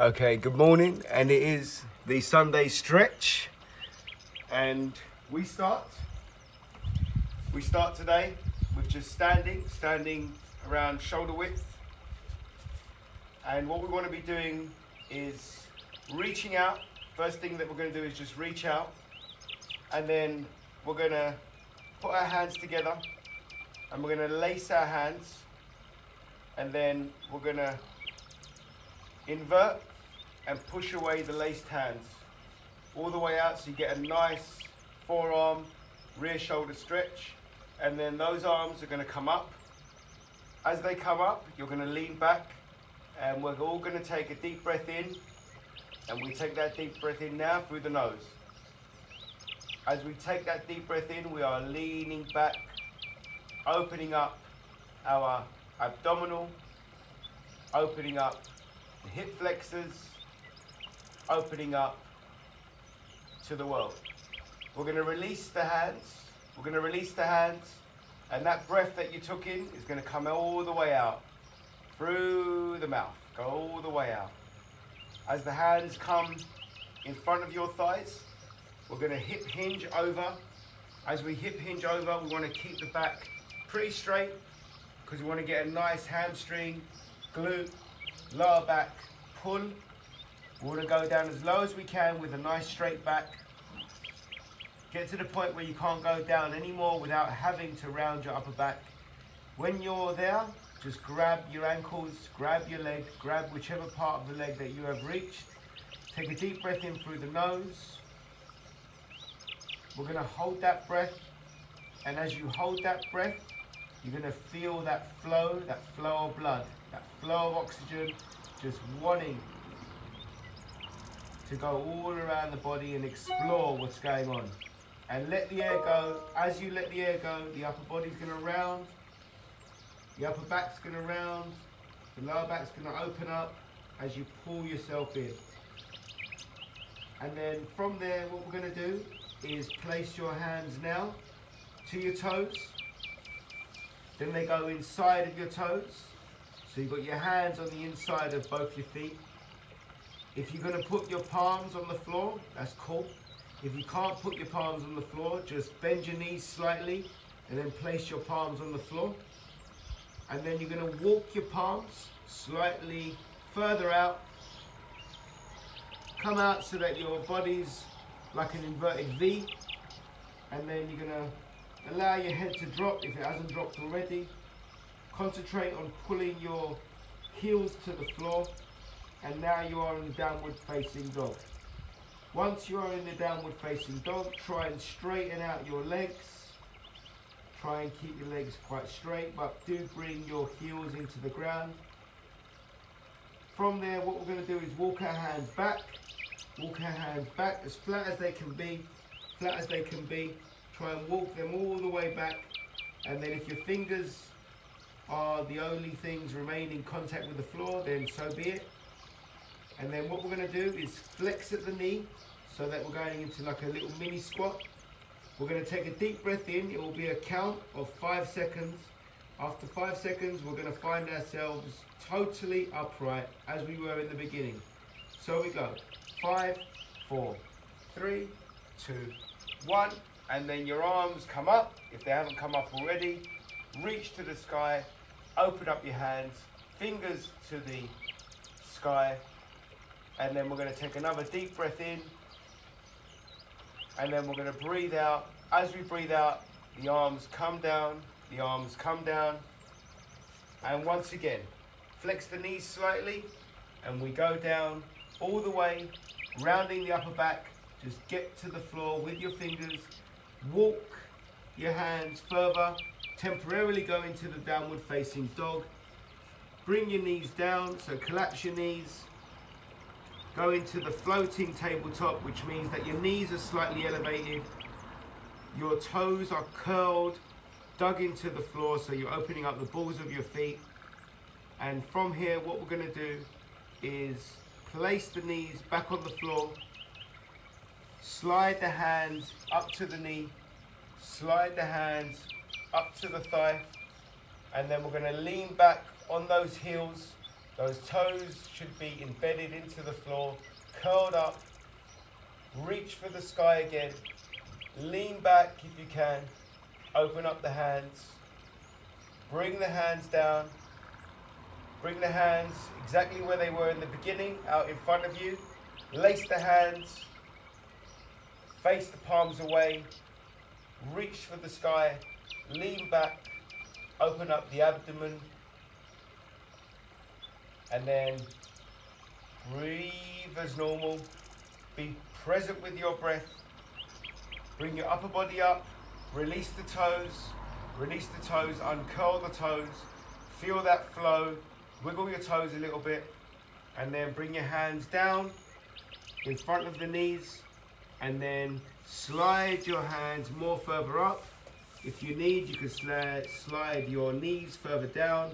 Okay, good morning, and it is the Sunday stretch, and we start today with just standing around shoulder width, and what we want to be doing is reaching out. First thing that we're going to do is just reach out, and then we're going to put our hands together, and we're going to lace our hands, and then we're going to invert and push away the laced hands all the way out, so you get a nice forearm rear shoulder stretch, and then those arms are going to come up. As they come up, you're going to lean back, and we're all going to take a deep breath in, and we take that deep breath in now through the nose. As we take that deep breath in, we are leaning back, opening up our abdominal, opening up the hip flexors, opening up to the world. We're going to release the hands. We're going to release the hands, and that breath that you took in is going to come all the way out through the mouth. Go all the way out. As the hands come in front of your thighs, we're going to hip hinge over. As we hip hinge over, we want to keep the back pretty straight because we want to get a nice hamstring, glute, lower back pull. We want to go down as low as we can with a nice straight back. Get to the point where you can't go down anymore without having to round your upper back. When you're there, just grab your ankles, grab your leg, grab whichever part of the leg that you have reached. Take a deep breath in through the nose. We're going to hold that breath, and as you hold that breath, you're going to feel that flow of blood, that flow of oxygen, just wanting to go all around the body and explore what's going on. And let the air go. As you let the air go, the upper body's going to round, the upper back's going to round, the lower back's going to open up as you pull yourself in. And then from there, what we're going to do is place your hands now to your toes. Then they go inside of your toes. So you've got your hands on the inside of both your feet. If you're going to put your palms on the floor, that's cool. If you can't put your palms on the floor, just bend your knees slightly and then place your palms on the floor. And then you're going to walk your palms slightly further out. Come out so that your body's like an inverted V. And then you're going to allow your head to drop if it hasn't dropped already. Concentrate on pulling your heels to the floor. And now you are in downward facing dog. Once you are in the downward facing dog, try and straighten out your legs. Try and keep your legs quite straight, but do bring your heels into the ground. From there, what we're going to do is walk our hands back. Walk our hands back as flat as they can be. Flat as they can be. Try and walk them all the way back. And then if your fingers are the only things remaining in contact with the floor, then so be it. And then what we're going to do is flex at the knee so that we're going into like a little mini squat. We're going to take a deep breath in. It will be a count of 5 seconds. After 5 seconds, we're going to find ourselves totally upright as we were in the beginning. So we go 5, 4, 3, 2, 1. And then your arms come up. If they haven't come up already, reach to the sky. Open up your hands, fingers to the sky. And then we're going to take another deep breath in, and then we're going to breathe out. As we breathe out, the arms come down, the arms come down, and once again, flex the knees slightly, and we go down all the way, rounding the upper back. Just get to the floor with your fingers, walk your hands further, temporarily go into the downward facing dog. Bring your knees down, so collapse your knees. Go into the floating tabletop, which means that your knees are slightly elevated. Your toes are curled, dug into the floor, so you're opening up the balls of your feet. And from here, what we're going to do is place the knees back on the floor, slide the hands up to the knee, slide the hands up to the thigh, and then we're going to lean back on those heels Those toes should be embedded into the floor, curled up. Reach for the sky again. Lean back if you can. Open up the hands. Bring the hands down. Bring the hands exactly where they were in the beginning, out in front of you. Lace the hands. Face the palms away. Reach for the sky. Lean back. Open up the abdomen. And then breathe as normal. Be present with your breath. Bring your upper body up. Release the toes. Release the toes. Uncurl the toes. Feel that flow. Wiggle your toes a little bit. And then bring your hands down in front of the knees. And then slide your hands more further up. If you need, you can slide your knees further down.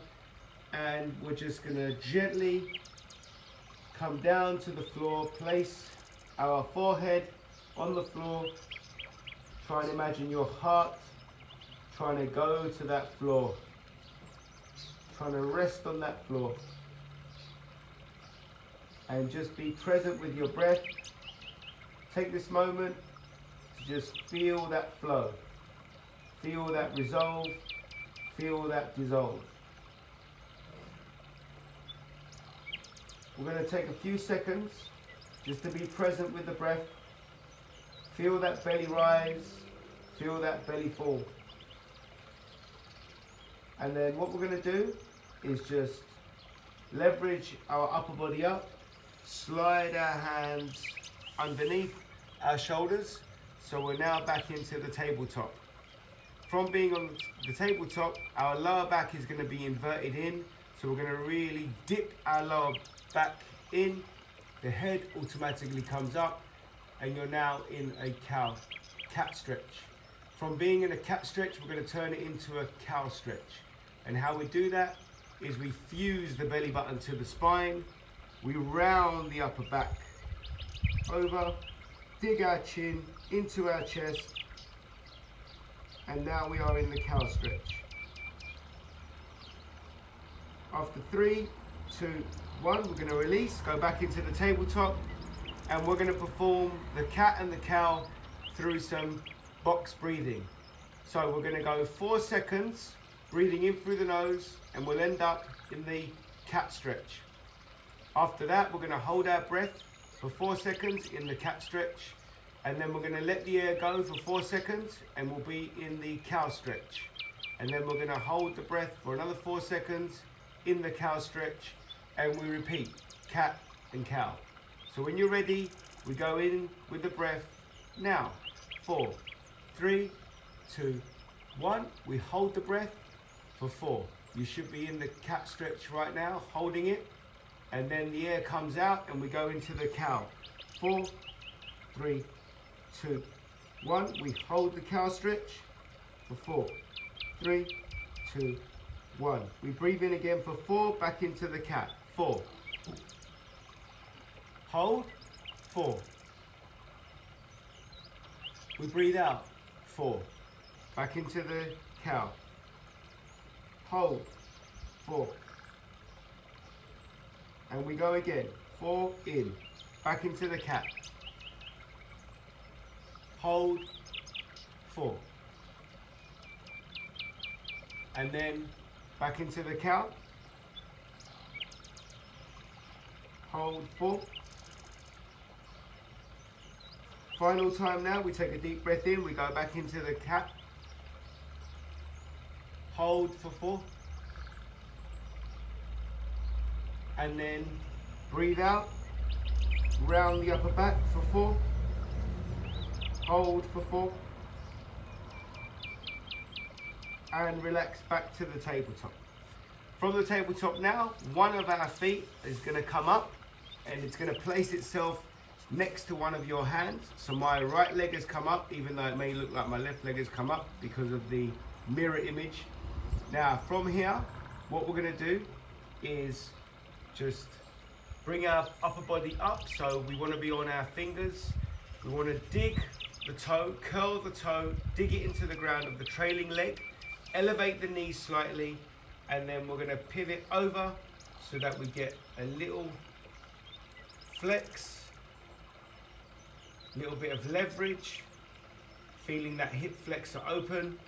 And we're just going to gently come down to the floor. Place our forehead on the floor. Try and imagine your heart trying to go to that floor. Trying to rest on that floor. And just be present with your breath. Take this moment to just feel that flow. Feel that resolve. Feel that dissolve. We're going to take a few seconds just to be present with the breath. Feel that belly rise. Feel that belly fall. And then what we're going to do is just leverage our upper body up. Slide our hands underneath our shoulders. So we're now back into the tabletop. From being on the tabletop, our lower back is going to be inverted in. So we're going to really dip our lower back in. The head automatically comes up and you're now in a cat stretch. From being in a cat stretch, we're going to turn it into a cow stretch. And how we do that is we fuse the belly button to the spine. We round the upper back over, dig our chin into our chest, and now we are in the cow stretch. After 3, 2, 1, we're going to release, go back into the tabletop, and we're going to perform the cat and the cow through some box breathing. So we're going to go 4 seconds, breathing in through the nose, and we'll end up in the cat stretch. After that, we're going to hold our breath for 4 seconds in the cat stretch, and then we're going to let the air go for 4 seconds, and we'll be in the cow stretch. And then we're going to hold the breath for another 4 seconds in the cow stretch, and we repeat, cat and cow. So when you're ready, we go in with the breath. Now, 4, 3, 2, 1. We hold the breath for 4. You should be in the cat stretch right now, holding it. And then the air comes out and we go into the cow. 4, 3, 2, 1. We hold the cow stretch for 4, 3, 2, 1. We breathe in again for 4, back into the cat. 4. Hold. 4. We breathe out. 4. Back into the cow. Hold. 4. And we go again. 4 in. Back into the cat. Hold. 4. And then back into the cow. Hold. 4. Final time now, we take a deep breath in, we go back into the cat. Hold for 4. And then breathe out, round the upper back for 4. Hold for 4. And relax back to the tabletop. From the tabletop now, one of our feet is going to come up and it's going to place itself next to one of your hands. So my right leg has come up, even though it may look like my left leg has come up because of the mirror image. Now from here, what we're going to do is just bring our upper body up. So we want to be on our fingers. We want to dig the toe, curl the toe, dig it into the ground of the trailing leg, elevate the knees slightly, and then we're going to pivot over, so that we get a little flex, a little bit of leverage, feeling that hip flexor open.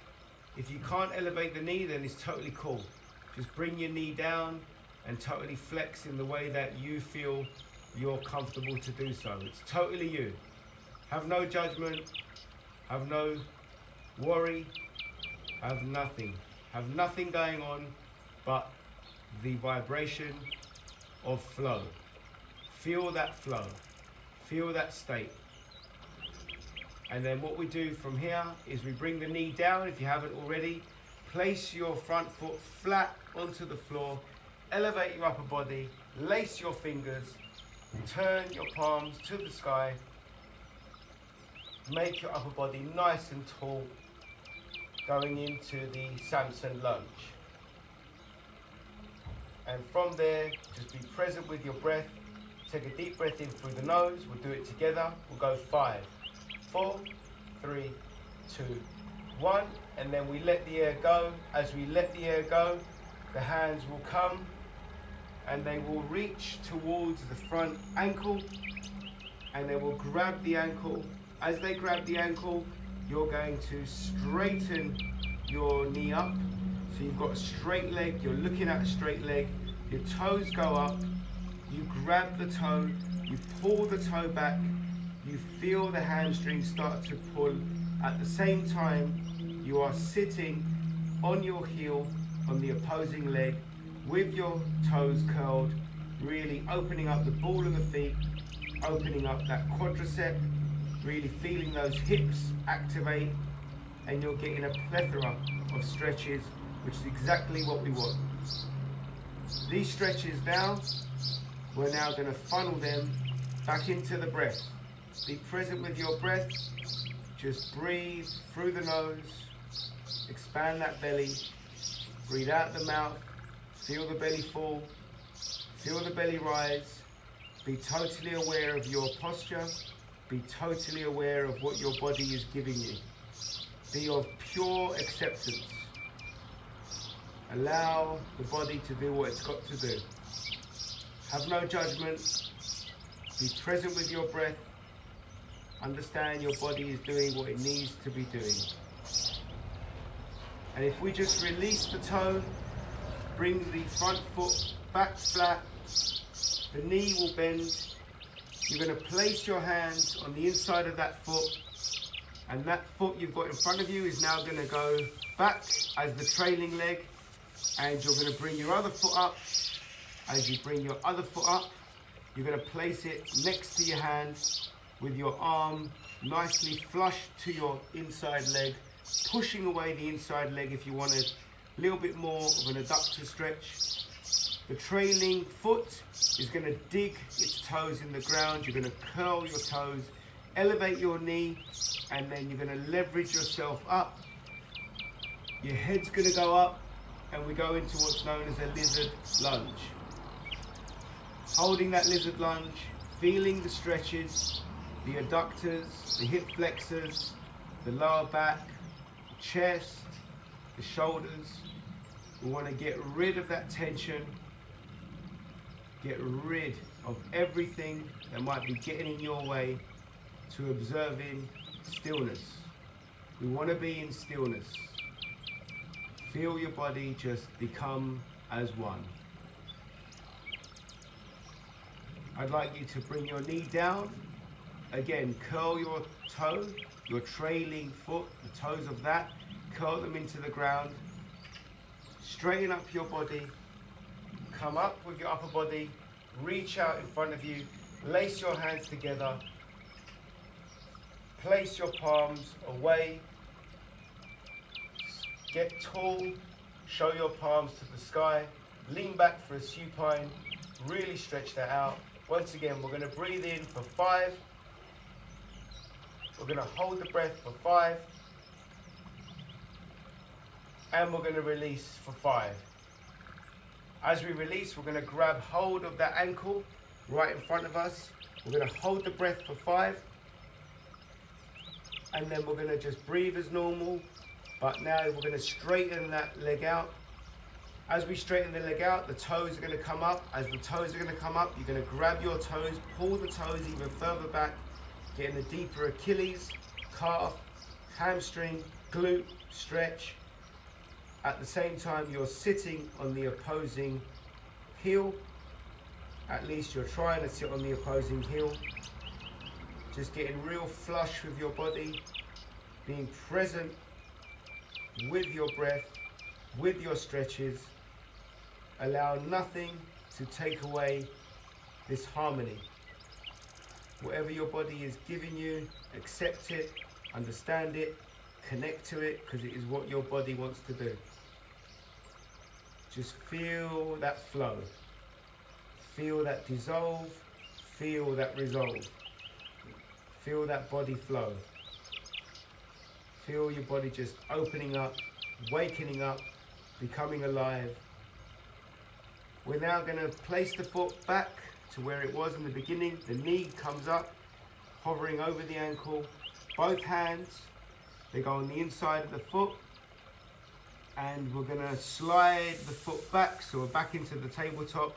If you can't elevate the knee, then it's totally cool. Just bring your knee down and totally flex in the way that you feel you're comfortable to do so. It's totally you. Have no judgment, have no worry, have nothing. Have nothing going on but the vibration of flow. Feel that flow, feel that state. And then what we do from here is we bring the knee down, if you haven't already. Place your front foot flat onto the floor, elevate your upper body, lace your fingers, turn your palms to the sky, make your upper body nice and tall, going into the Samson lunge. And from there, just be present with your breath. Take a deep breath in through the nose. We'll do it together. We'll go 5, 4, 3, 2, 1. And then we let the air go. As we let the air go, the hands will come and they will reach towards the front ankle, and they will grab the ankle. As they grab the ankle, you're going to straighten your knee up. So you've got a straight leg, you're looking at a straight leg, your toes go up, you grab the toe, you pull the toe back, you feel the hamstring start to pull. At the same time, you are sitting on your heel on the opposing leg with your toes curled, really opening up the ball of the feet, opening up that quadricep, really feeling those hips activate, and you're getting a plethora of stretches, which is exactly what we want. These stretches now, we're now going to funnel them back into the breath. Be present with your breath. Just breathe through the nose, expand that belly, breathe out the mouth, feel the belly fall, feel the belly rise. Be totally aware of your posture. Be totally aware of what your body is giving you. Be of pure acceptance. Allow the body to do what it's got to do. Have no judgment. Be present with your breath. Understand your body is doing what it needs to be doing. And if we just release the toe, bring the front foot back flat, the knee will bend. You're going to place your hands on the inside of that foot, and that foot you've got in front of you is now going to go back as the trailing leg, and you're going to bring your other foot up. As you bring your other foot up, you're going to place it next to your hand with your arm nicely flush to your inside leg, pushing away the inside leg if you want a little bit more of an adductor stretch. The trailing foot is going to dig its toes in the ground. You're going to curl your toes, elevate your knee, and then you're going to leverage yourself up. Your head's going to go up, and we go into what's known as a lizard lunge. Holding that lizard lunge, feeling the stretches, the adductors, the hip flexors, the lower back, the chest, the shoulders. We want to get rid of that tension, get rid of everything that might be getting in your way to observing stillness. We want to be in stillness. Feel your body just become as one. I'd like you to bring your knee down. Again, curl your toe, your trailing foot, the toes of that, curl them into the ground. Straighten up your body, come up with your upper body, reach out in front of you, lace your hands together, place your palms away, get tall, show your palms to the sky, lean back for a supine, really stretch that out. Once again, we're going to breathe in for 5. We're going to hold the breath for 5. And we're going to release for 5. As we release, we're going to grab hold of that ankle right in front of us. We're going to hold the breath for 5. And then we're going to just breathe as normal. But now we're going to straighten that leg out. As we straighten the leg out, the toes are going to come up. As the toes are going to come up, you're going to grab your toes, pull the toes even further back, getting a deeper Achilles, calf, hamstring, glute stretch. At the same time, you're sitting on the opposing heel. At least you're trying to sit on the opposing heel. Just getting real flush with your body, being present with your breath, with your stretches. Allow nothing to take away this harmony. Whatever your body is giving you, accept it, understand it, connect to it, because it is what your body wants to do. Just feel that flow. Feel that dissolve. Feel that resolve. Feel that body flow. Feel your body just opening up, wakening up, becoming alive. We're now going to place the foot back to where it was in the beginning. The knee comes up, hovering over the ankle. Both hands, they go on the inside of the foot. And we're going to slide the foot back, so we're back into the tabletop.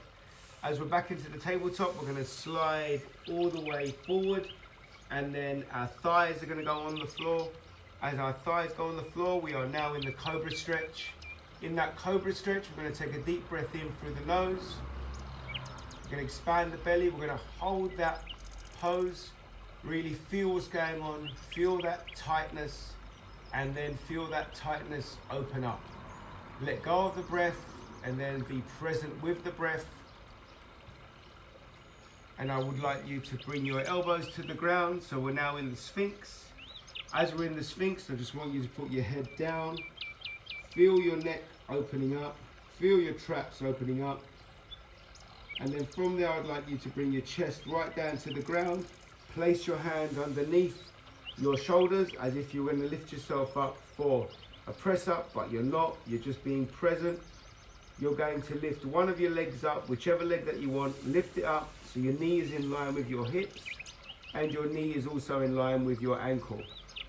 As we're back into the tabletop, we're going to slide all the way forward. And then our thighs are going to go on the floor. As our thighs go on the floor, we are now in the Cobra Stretch. In that Cobra Stretch, we're going to take a deep breath in through the nose. We're going to expand the belly. We're going to hold that pose. Really feel what's going on. Feel that tightness. And then feel that tightness open up. Let go of the breath and then be present with the breath. And I would like you to bring your elbows to the ground. So we're now in the Sphinx. As we're in the Sphinx, I just want you to put your head down. Feel your neck opening up. Feel your traps opening up. And then from there, I'd like you to bring your chest right down to the ground. Place your hands underneath your shoulders as if you're going to lift yourself up for a press up, but you're not. You're just being present. You're going to lift one of your legs up, whichever leg that you want. Lift it up so your knee is in line with your hips and your knee is also in line with your ankle.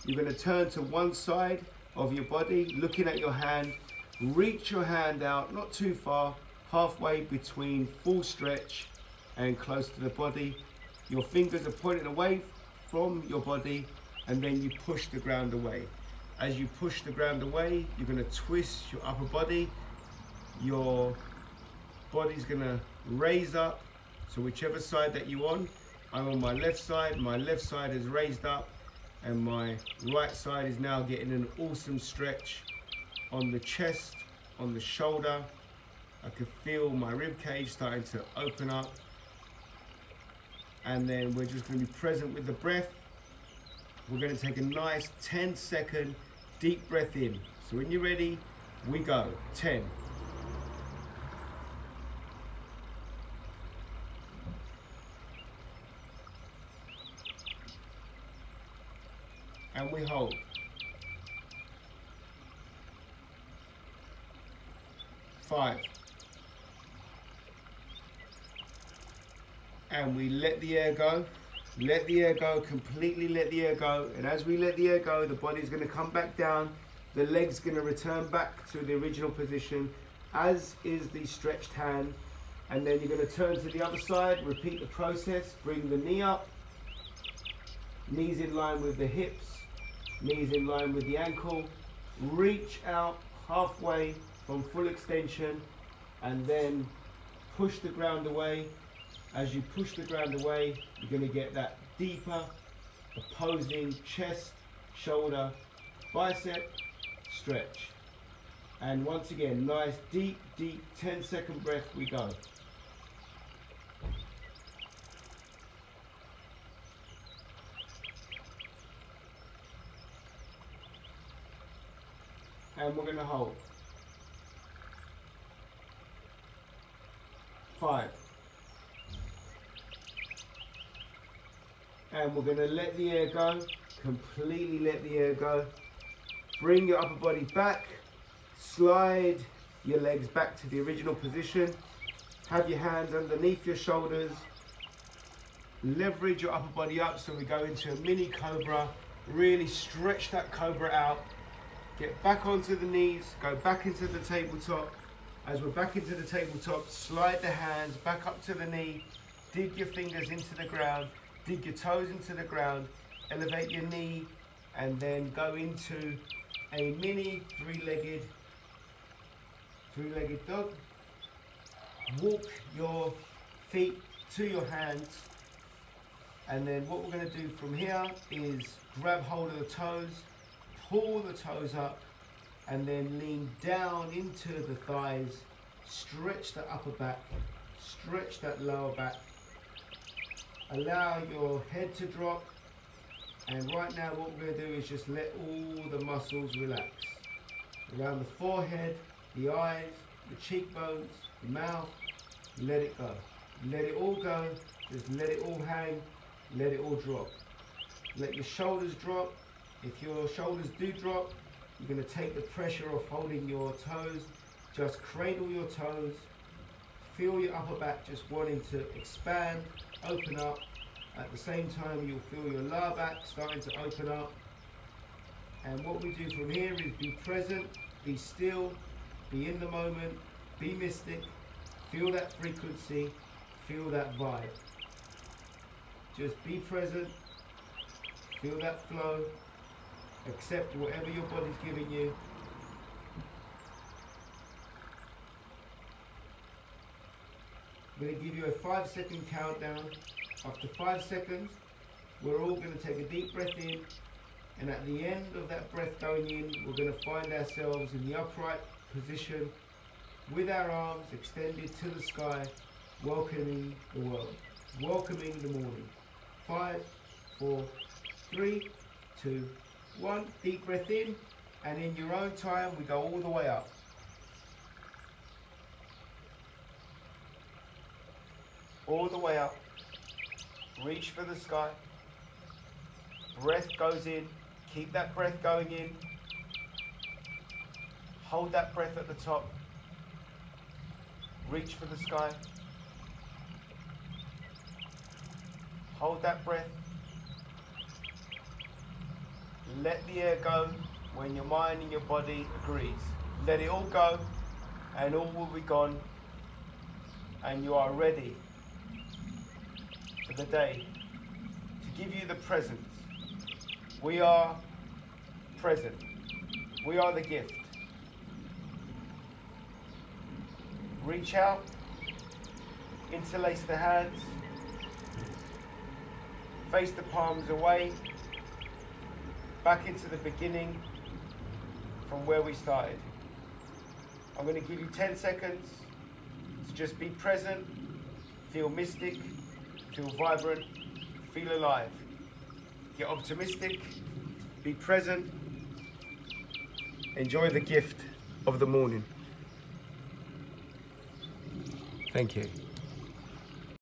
You're going to turn to one side of your body, looking at your hand. Reach your hand out, not too far, halfway between full stretch and close to the body. Your fingers are pointed away from your body, and then you push the ground away. As you push the ground away, you're going to twist your upper body. Your body's going to raise up. So whichever side that you're on, I'm on my left side is raised up, and my right side is now getting an awesome stretch on the chest, on the shoulder. I can feel my rib cage starting to open up. And then we're just going to be present with the breath. We're going to take a nice 10-second deep breath in. So when you're ready, we go. 10. And we hold. 5. And we let the air go. Let the air go, completely let the air go. And as we let the air go, the body's going to come back down. The leg's going to return back to the original position, as is the stretched hand. And then you're going to turn to the other side, repeat the process. Bring the knee up. Knees in line with the hips. Knees in line with the ankle. Reach out halfway from full extension, and then push the ground away. As you push the ground away, you're going to get that deeper opposing chest, shoulder, bicep stretch. And once again, nice deep 10-second breath, we go. And we're going to hold. 5. And we're going to let the air go, completely let the air go. Bring your upper body back, slide your legs back to the original position. Have your hands underneath your shoulders. Leverage your upper body up so we go into a mini cobra. Really stretch that cobra out. Get back onto the knees, go back into the tabletop. As we're back into the tabletop, slide the hands back up to the knee, dig your fingers into the ground, dig your toes into the ground, elevate your knee, and then go into a mini three-legged dog. Walk your feet to your hands, and then what we're going to do from here is grab hold of the toes, pull the toes up, and then lean down into the thighs, stretch the upper back, stretch that lower back, allow your head to drop, and right now what we're going to do is just let all the muscles relax. Around the forehead, the eyes, the cheekbones, the mouth, let it go. Let it all go, just let it all hang, let it all drop. Let your shoulders drop. If your shoulders do drop, you're going to take the pressure off holding your toes. Just cradle your toes. Feel your upper back just wanting to expand, open up. At the same time, you'll feel your lower back starting to open up. And what we do from here is be present, be still, be in the moment, be mystic, feel that frequency, feel that vibe. Just be present, feel that flow, accept whatever your body's giving you. I'm going to give you a 5-second countdown. After 5 seconds, we're all going to take a deep breath in, and at the end of that breath going in, we're going to find ourselves in the upright position with our arms extended to the sky, welcoming the world, welcoming the morning. 5, 4, 3, 2, 1. Deep breath in, and in your own time, we go all the way up. All the way up. Reach for the sky. Breath goes in. Keep that breath going in. Hold that breath at the top. Reach for the sky. Hold that breath. Let the air go when your mind and your body agrees. Let it all go, and all will be gone, and you are ready for the day to give you the present. We are present. We are the gift. Reach out, interlace the hands, face the palms away, back into the beginning from where we started. I'm going to give you 10 seconds to just be present, feel mystic, feel vibrant, feel alive. Get optimistic, be present, enjoy the gift of the morning. Thank you.